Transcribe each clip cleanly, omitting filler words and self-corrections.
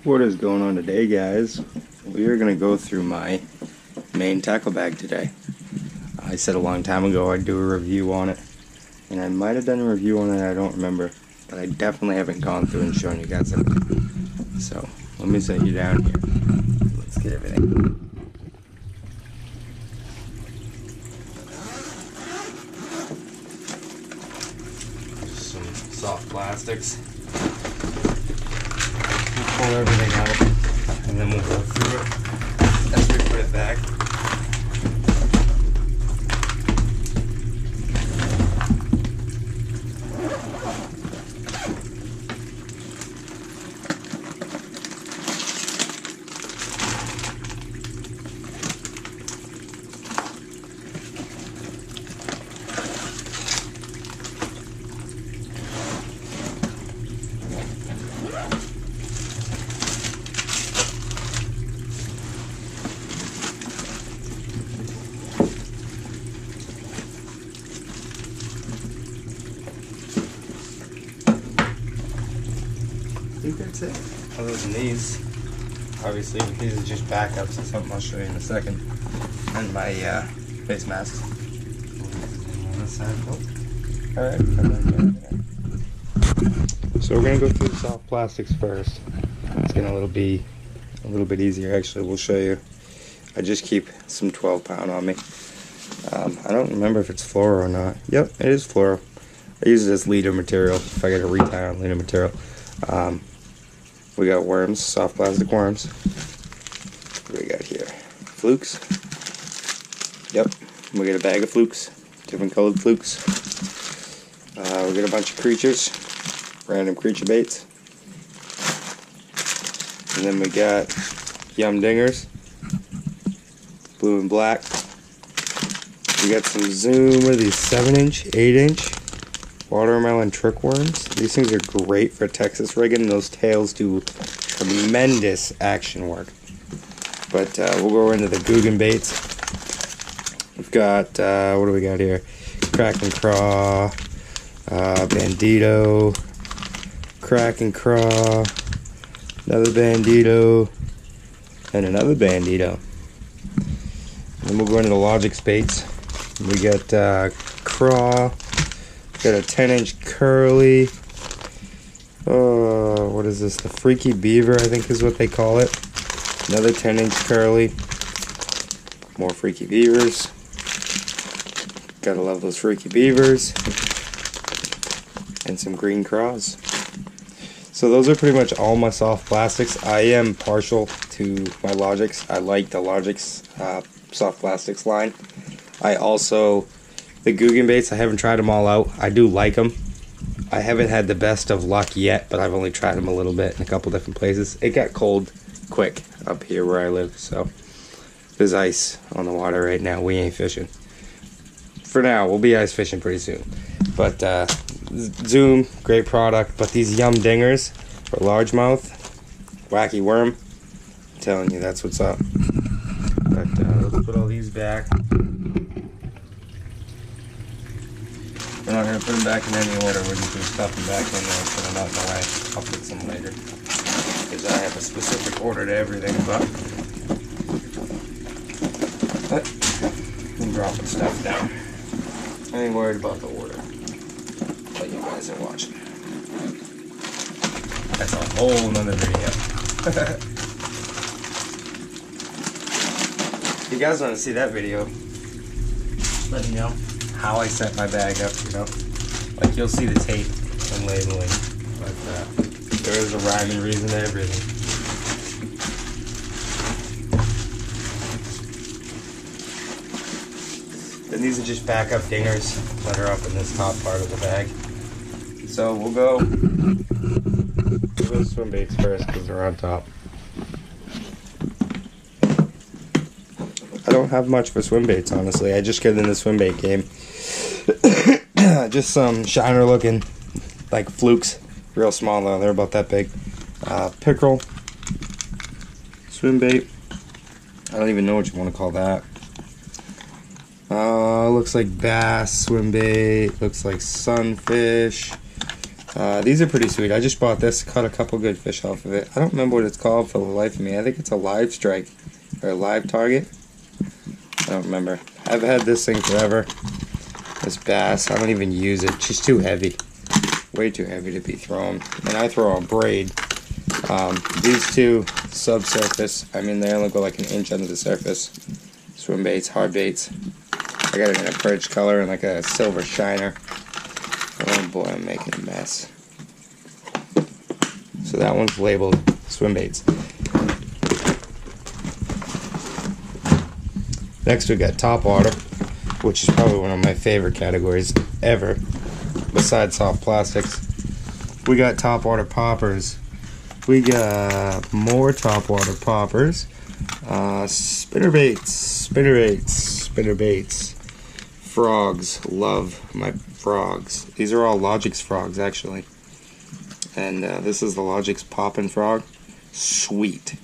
What is going on today, guys? We are going to go through my main tackle bag today. I said a long time ago I'd do a review on it, and I might have done a review on it, I don't remember, but I definitely haven't gone through and shown you guys everything. So let me set you down here. Let's get everything. Just some soft plastics. We'll pull everything out, and then we'll go through it as we put it back. I think that's it. Other than these, obviously, these are just backups of something I'll show you in a second. And my face mask. On this side. Oh. Alright, so we're gonna go through the soft plastics first. It's gonna be a little bit easier. Actually, we'll show you. I just keep some 12-pound on me. I don't remember if it's fluoro or not. Yep, it is fluoro. I use it as leader material if I get a retie on leader material. We got worms, soft plastic worms. What do we got here? Flukes. Yep, we got a bag of flukes, different colored flukes. We got a bunch of creatures, random creature baits. And then we got Yum Dingers, blue and black. We got some Zoom, what are these, 7-inch, 8-inch? Watermelon trick worms. These things are great for Texas rigging. Those tails do tremendous action work. But we'll go into the Googan baits. We've got, what do we got here? Crack and Craw, Bandito, Crack and Craw, another Bandito, and another Bandito. And then we'll go into the Logix baits. We got Craw. Got a 10-inch curly. What is this? The Freaky Beaver, I think is what they call it. Another 10-inch curly. More Freaky Beavers. Gotta love those Freaky Beavers. And some green craws. So those are pretty much all my soft plastics. I am partial to my Logix. I like the Logix soft plastics line. I also... The Googan baits, I haven't tried them all out. I do like them. I haven't had the best of luck yet, but I've only tried them a little bit in a couple different places. It got cold quick up here where I live, so there's ice on the water right now. We ain't fishing. For now, we'll be ice fishing pretty soon. But Zoom, great product. But these Yum Dingers for largemouth, wacky worm, I'm telling you, that's what's up. But let's put all these back. We're not going to put them back in any order, we're just going to stuff them back in there and put them out in the way. I'll put some later. Because I have a specific order to everything, but I'm dropping stuff down. I ain't worried about the order. But you guys are watching. That's a whole nother video. If you guys want to see that video, let me know how I set my bag up, you know. Like, you'll see the tape and labeling, but there is a rhyme and reason to everything. Then these are just backup dingers that are up in this top part of the bag. So we'll go swim baits first because they're on top. I don't have much for swim baits, honestly. I just get in the swim bait game. Just some shiner looking, like flukes, real small though, they're about that big. Pickerel, swim bait, I don't even know what you want to call that. Looks like bass swim bait, looks like sunfish, These are pretty sweet. I just bought this, caught a couple good fish off of it. I don't remember what it's called for the life of me. I think it's a live strike or a live target. I don't remember. I've had this thing forever. This bass, I don't even use it. She's too heavy. Way too heavy to be thrown. And I throw a braid. These two subsurface, I mean they only go like an inch under the surface. Swim baits, hard baits. I got it in a perch color and like a silver shiner. Oh boy, I'm making a mess. So that one's labeled swim baits. Next we got top water, which is probably one of my favorite categories ever, besides soft plastics. We got top water poppers. We got more top water poppers. Spinner baits. Frogs. Love my frogs. These are all Logix frogs, actually. And this is the Logix Poppin' Frog. Sweet.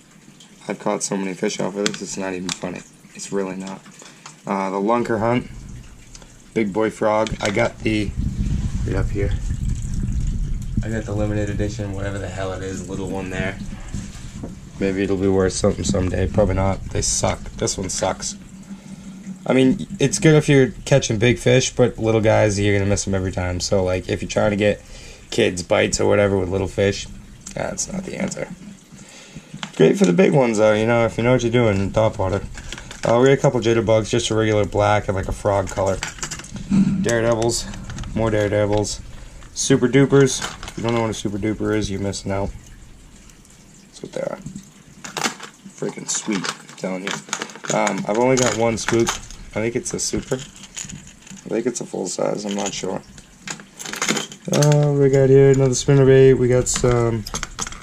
I've caught so many fish off of this, it's not even funny. It's really not. The Lunker Hunt. Big boy frog. I got the... right up here. I got the limited edition, whatever the hell it is, little one there. Maybe it'll be worth something someday. Probably not. They suck. This one sucks. I mean, it's good if you're catching big fish, but little guys, you're going to miss them every time. So, like, if you're trying to get kids bites or whatever with little fish, that's not the answer. Great for the big ones, though, you know, if you know what you're doing in top water. We got a couple jitterbugs, just a regular black and like a frog color. Daredevils. More daredevils. Super dupers. If you don't know what a super duper is, you're missing out. That's what they are. Freaking sweet, I'm telling you. I've only got one spook. I think it's a super. I think it's a full size, I'm not sure. We got here another spinner bait. We got some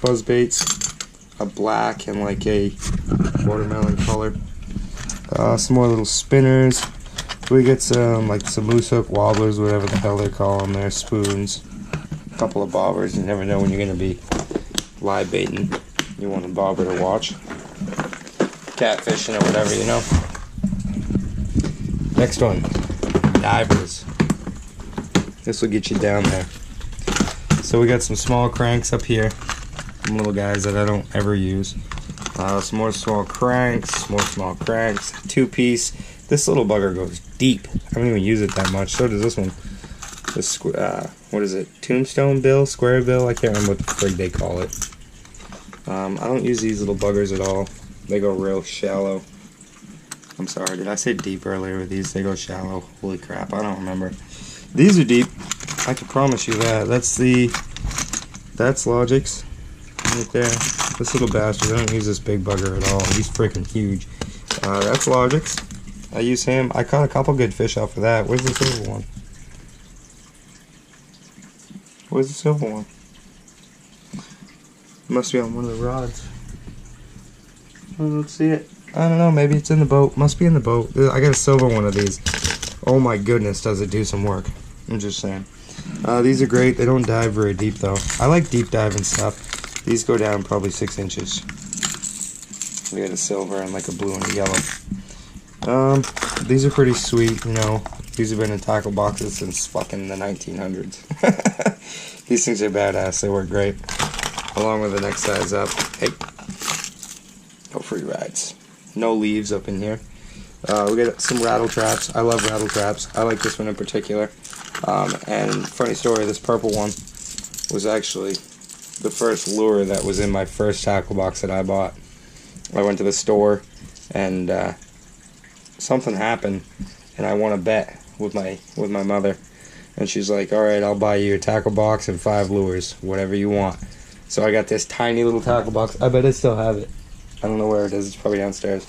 buzz baits. A black and like a watermelon color. Some more little spinners. We get some like some moose hook wobblers, whatever the hell they call them there, spoons. A couple of bobbers. You never know when you're going to be live baiting. You want a bobber to watch. Catfishing or whatever, you know. Next one, divers. This will get you down there. So we got some small cranks up here. Some little guys that I don't ever use. Some more small cranks, two-piece. This little bugger goes deep. I don't even use it that much. So does this one. This, what is it? Tombstone bill? Square bill? I can't remember what the frig they call it. I don't use these little buggers at all. They go real shallow. I'm sorry, did I say deep earlier with these? They go shallow. Holy crap, I don't remember. These are deep. I can promise you that. That's Logix. Right there. This little bastard, I don't use this big bugger at all. He's freaking huge. That's Logix. I use him. I caught a couple good fish off of that. Where's the silver one? Where's the silver one? It must be on one of the rods. I don't see it. I don't know, maybe it's in the boat. Must be in the boat. I got a silver one of these. Oh my goodness, does it do some work. I'm just saying. These are great. They don't dive very deep though. I like deep diving stuff. These go down probably 6 inches. We got a silver and like a blue and a yellow. These are pretty sweet, you know. These have been in tackle boxes since fucking the 1900s. These things are badass. They work great. Along with the next size up. Hey. No free rides. No leaves up in here. We got some rattle traps. I love rattle traps. I like this one in particular. And funny story, this purple one was actually the first lure that was in my first tackle box that I bought. I went to the store and something happened and I won a bet with my mother. And she's like, alright, I'll buy you a tackle box and 5 lures, whatever you want. So I got this tiny little tackle box. I bet I still have it. I don't know where it is. It's probably downstairs.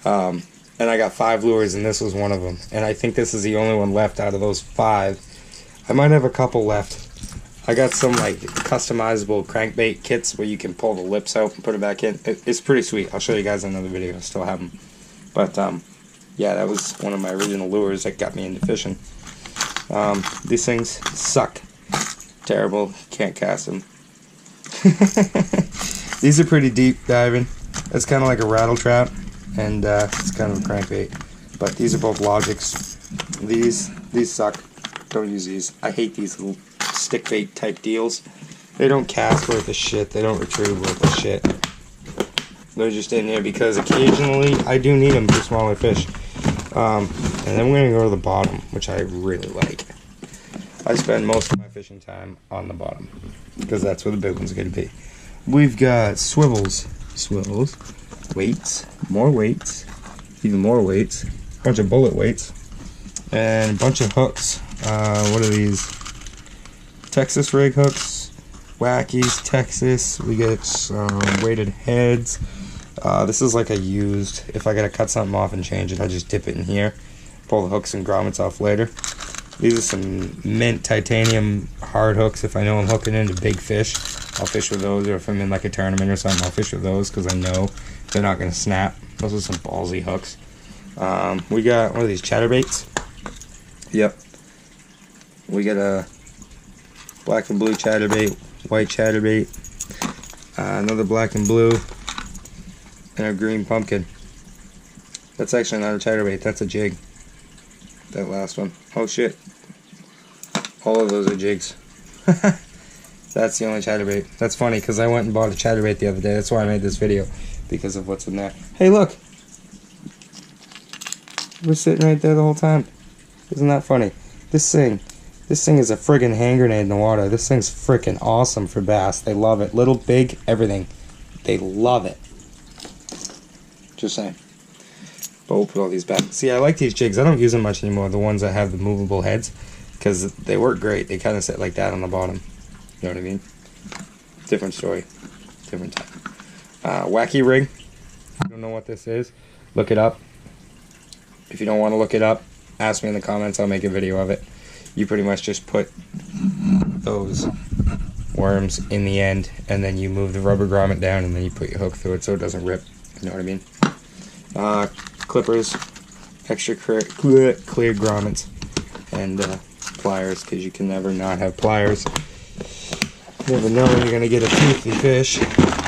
And I got 5 lures, and this was one of them. And I think this is the only one left out of those 5. I might have a couple left. I got some like customizable crankbait kits where you can pull the lips out and put it back in. It's pretty sweet. I'll show you guys in another video. I still have them. But yeah, that was one of my original lures that got me into fishing. These things suck. Terrible. Can't cast them. These are pretty deep diving. It's kind of like a rattle trap, and it's kind of a crankbait. But these are both Logix. These suck. Don't use these. I hate these little stick bait type deals. They don't cast worth a shit. They don't retrieve worth a shit. They're just in here because occasionally I do need them for smaller fish. And then we're going to go to the bottom, which I really like. I spend most of my fishing time on the bottom because that's where the big ones are going to be. We've got swivels, weights, more weights, even more weights, a bunch of bullet weights, and a bunch of hooks. What are these? Texas rig hooks, Wackies, Texas. We get some weighted heads. This is like a used, if I gotta cut something off and change it, I just dip it in here, pull the hooks and grommets off later. These are some mint titanium hard hooks. If I know I'm hooking into big fish, I'll fish with those, or if I'm in like a tournament or something, I'll fish with those because I know they're not gonna snap. Those are some ballsy hooks. We got, what are these, chatterbaits? Yep. We got a black and blue chatterbait, white chatterbait, another black and blue, and a green pumpkin. That's actually not a chatterbait, that's a jig. That last one. Oh shit. All of those are jigs. That's the only chatterbait. That's funny because I went and bought a chatterbait the other day. That's why I made this video, because of what's in there. Hey, look! We're sitting right there the whole time. Isn't that funny? This thing is a friggin' hand grenade in the water. This thing's freaking awesome for bass. They love it. Little, big, everything. They love it. Just saying. But we'll put all these back. See, I like these jigs. I don't use them much anymore, the ones that have the movable heads, because they work great. They kind of sit like that on the bottom. You know what I mean? Different story. Different time. Wacky rig. If you don't know what this is, look it up. If you don't want to look it up, ask me in the comments. I'll make a video of it. You pretty much just put those worms in the end, and then you move the rubber grommet down, and then you put your hook through it so it doesn't rip. You know what I mean? Clippers, extra clear grommets, and pliers, because you can never not have pliers. You never know when you're going to get a toothy fish,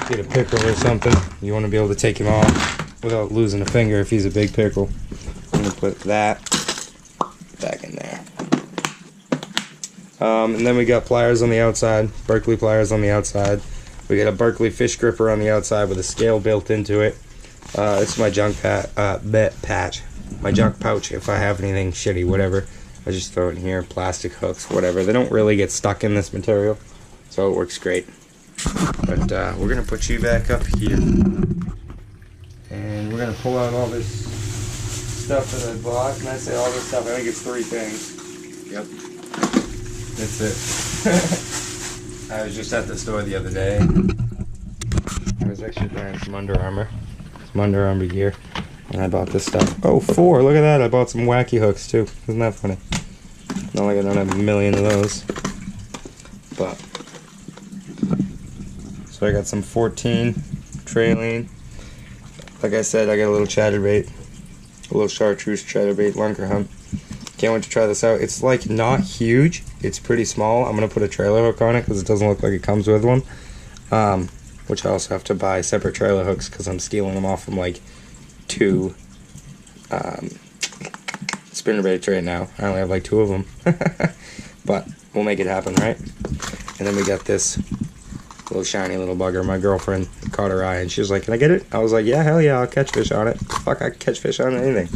get a pickerel or something. You want to be able to take him off without losing a finger if he's a big pickerel. I'm going to put that back in there. And then we got pliers on the outside, Berkley pliers on the outside. We got a Berkley fish gripper on the outside with a scale built into it. This is my junk patch, my junk pouch. If I have anything shitty, whatever, I just throw it in here. Plastic hooks, whatever. They don't really get stuck in this material, so it works great. But we're gonna put you back up here, and we're gonna pull out all this stuff that I bought. And I say all this stuff, I think it's 3 things. Yep, that's it. I was just at the store the other day. I was actually buying some Under Armour. Under Armour gear, and I bought this stuff. Oh, 4! Look at that! I bought some wacky hooks too. Isn't that funny? Not like I don't have a million of those. But so I got some 14 trailing. Like I said, I got a little chatterbait, a little chartreuse chatterbait lunker hunt. Can't wait to try this out. It's like not huge. It's pretty small. I'm gonna put a trailer hook on it because it doesn't look like it comes with one. Which I also have to buy separate trailer hooks because I'm stealing them off from like 2 spinnerbaits right now. I only have like 2 of them. But we'll make it happen, right? And then we got this little shiny little bugger. My girlfriend caught her eye and she was like, "Can I get it?" I was like, "Yeah, hell yeah, I'll catch fish on it." Fuck, I can catch fish on anything.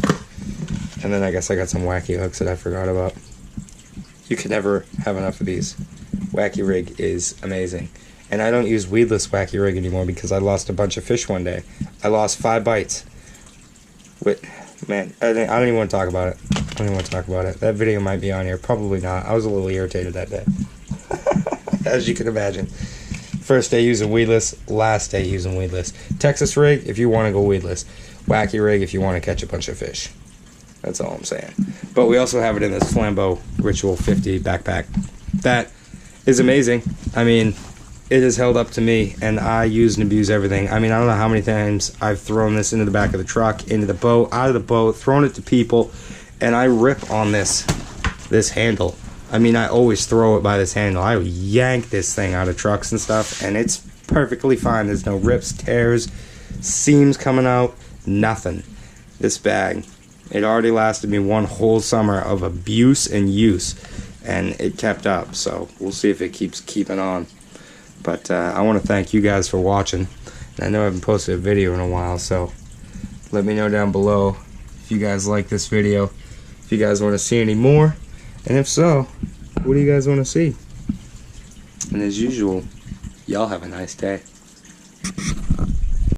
And then I guess I got some wacky hooks that I forgot about. You can never have enough of these. Wacky rig is amazing. And I don't use weedless wacky rig anymore because I lost a bunch of fish one day. I lost 5 bites. Man, I don't even want to talk about it. I don't even want to talk about it. That video might be on here. Probably not. I was a little irritated that day. As you can imagine. First day using weedless, last day using weedless. Texas rig if you want to go weedless. Wacky rig if you want to catch a bunch of fish. That's all I'm saying. But we also have it in this Flambeau Ritual 50 backpack. That is amazing. I mean, it has held up to me, and I use and abuse everything. I mean, I don't know how many times I've thrown this into the back of the truck, into the boat, out of the boat, thrown it to people, and I rip on this handle. I mean, I always throw it by this handle. I yank this thing out of trucks and stuff, and it's perfectly fine. There's no rips, tears, seams coming out, nothing. This bag, it already lasted me 1 whole summer of abuse and use. and it kept up. So we'll see if it keeps keeping on. But I want to thank you guys for watching. And I know I haven't posted a video in a while, so let me know down below if you guys like this video, if you guys want to see any more, and if so, what do you guys want to see? And as usual, y'all have a nice day.